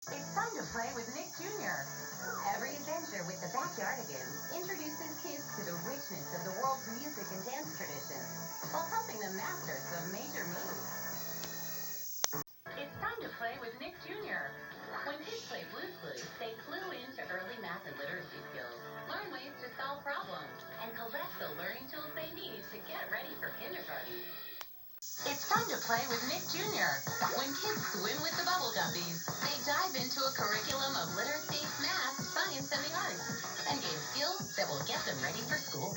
It's time to play with Nick Jr. Every adventure with the Backyardigans introduces kids to the richness of the world's music and dance traditions while helping them master some major moves. It's time to play with Nick Jr. When kids play Blue's Clues, they clue into early math and literacy skills, learn ways to solve problems, and collect the learning tools they need to get ready for kindergarten. It's time to play with Nick Jr. When kids swim with the Bubble Guppies, they dive into a curriculum of literacy, math, science, and the arts, and gain skills that will get them ready for school.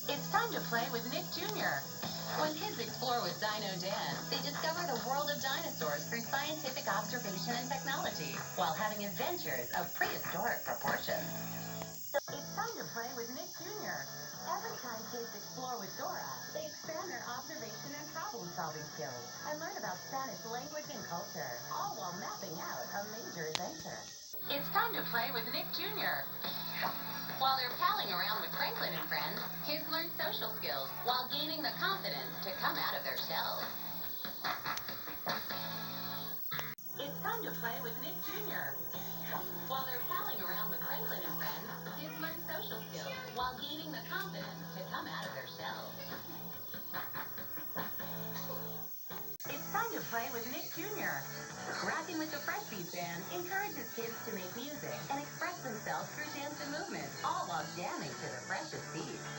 It's time to play with Nick Jr. When kids explore with Dino Dan, they discover the world of dinosaurs through scientific observation and technology, while having adventures of prehistoric proportions. It's time to play with Nick Jr. Every time kids explore with Dora, they expand their observation and problem-solving skills and learn about Spanish language and culture, all while mapping out a major adventure. It's time to play with Nick Jr. While they're palling around with Franklin and friends, kids learn social skills while gaining the confidence to come out of their shells. It's time to play with Nick Jr. While they're palling around with Franklin and friends, kids learn social skills while gaining the confidence to come out of their shells. It's time to play with Nick Jr. Rocking with the Fresh Beat Band encourages kids to make music and express themselves through dance and movement, all while jamming to the freshest beats.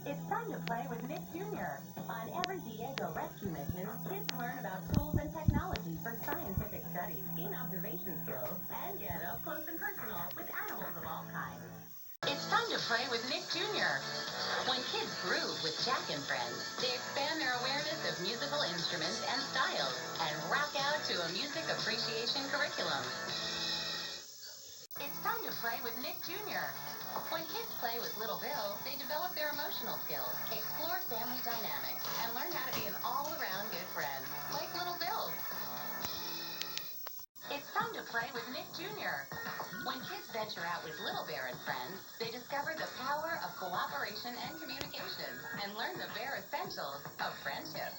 It's time to play with Nick Jr. On every Diego rescue mission, kids learn about tools and technology for scientific studies, gain observation skills, and get up close and personal with animals of all kinds. It's time to play with Nick Jr. When kids groove with Jack and Friends, they expand their awareness of musical instruments and styles and rock out to a music appreciation curriculum. It's time to play with Nick Jr. When kids play with Little Bill, they develop their emotional skills, explore family dynamics, and learn how to be an all-around good friend, like Little Bill. It's time to play with Nick Jr. When kids venture out with Little Bear and friends, they discover the power of cooperation and communication and learn the bare essentials of friendship.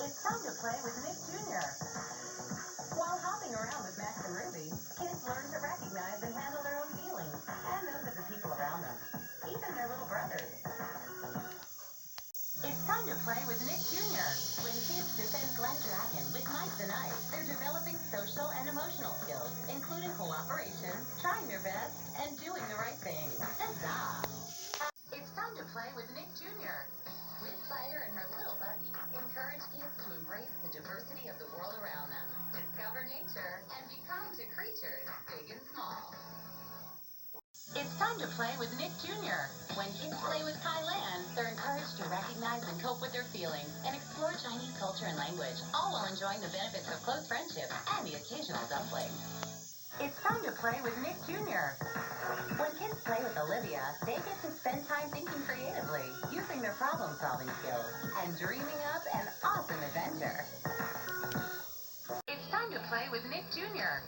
It's time to play with Nick Jr. While hopping around with Max and Ruby, kids learn to recognize and handle their own feelings and those of the people around them, even their little brothers. It's time to play with Nick Jr. When kids defend Glen Dragon with Mike the Knight, they're developing social and emotional skills, including cooperation, trying their best, and doing the right thing. Huzzah! It's time to play with Nick Jr. Liz Spider and her little buggy encourage kids to embrace the diversity of the world around them, discover nature, and become to creatures big and small. It's time to play with Nick Jr. When kids play with Kai Lan, they're encouraged to recognize and cope with their feelings and explore Chinese culture and language, all while enjoying the benefits of close friendship and the occasional dumpling. It's time to play with Nick Jr. When kids play with Olivia, they get to spend time thinking creatively, using their problem-solving skills, and dreaming up an awesome adventure. It's time to play with Nick Jr.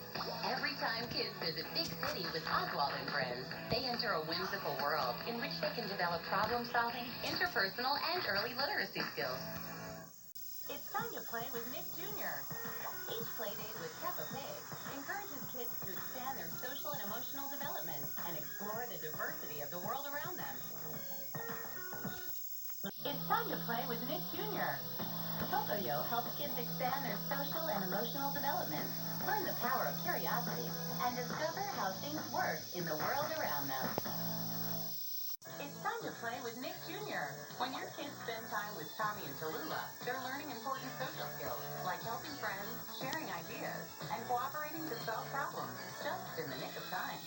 Every time kids visit Big City with Oswald and friends, they enter a whimsical world in which they can develop problem-solving, interpersonal, and early literacy skills. It's time to play with Nick Jr. Each playdate with Peppa Pig encourages kids to expand their social and emotional development and explore the diversity of the world around them. It's time to play with Nick Jr. Pocoyo helps kids expand their social and emotional development, learn the power of curiosity, and discover how things work in the world around them. It's time to play with Nick Jr. When your kids spend time with Tommy and Tallulah, they're learning important social skills, like helping friends, sharing ideas, and cooperating to solve problems, just in the nick of time.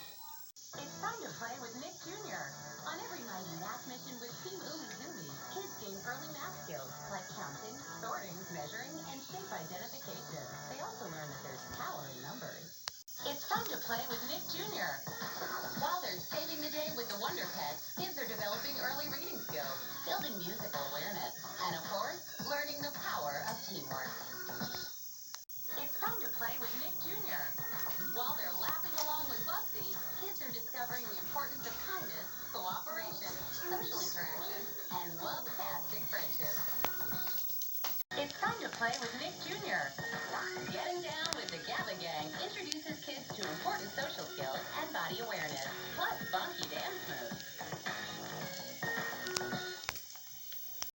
It's time to play with Nick Jr. On every mighty math mission with Team Umizoomi, kids gain early math skills like counting, sorting, measuring, and shape identification. They also learn that there's power in numbers. It's time to play with Nick Jr. While they're saving the day with the Wonder Pets, kids are developing early reading skills, building musical awareness, and of course, learning the power of teamwork. It's time to play with Nick Jr. While they're laughing along with Bubsy, kids are discovering the importance of kindness, cooperation, social interaction, and love-tastic friendship. It's time to Play with Nick Jr. Getting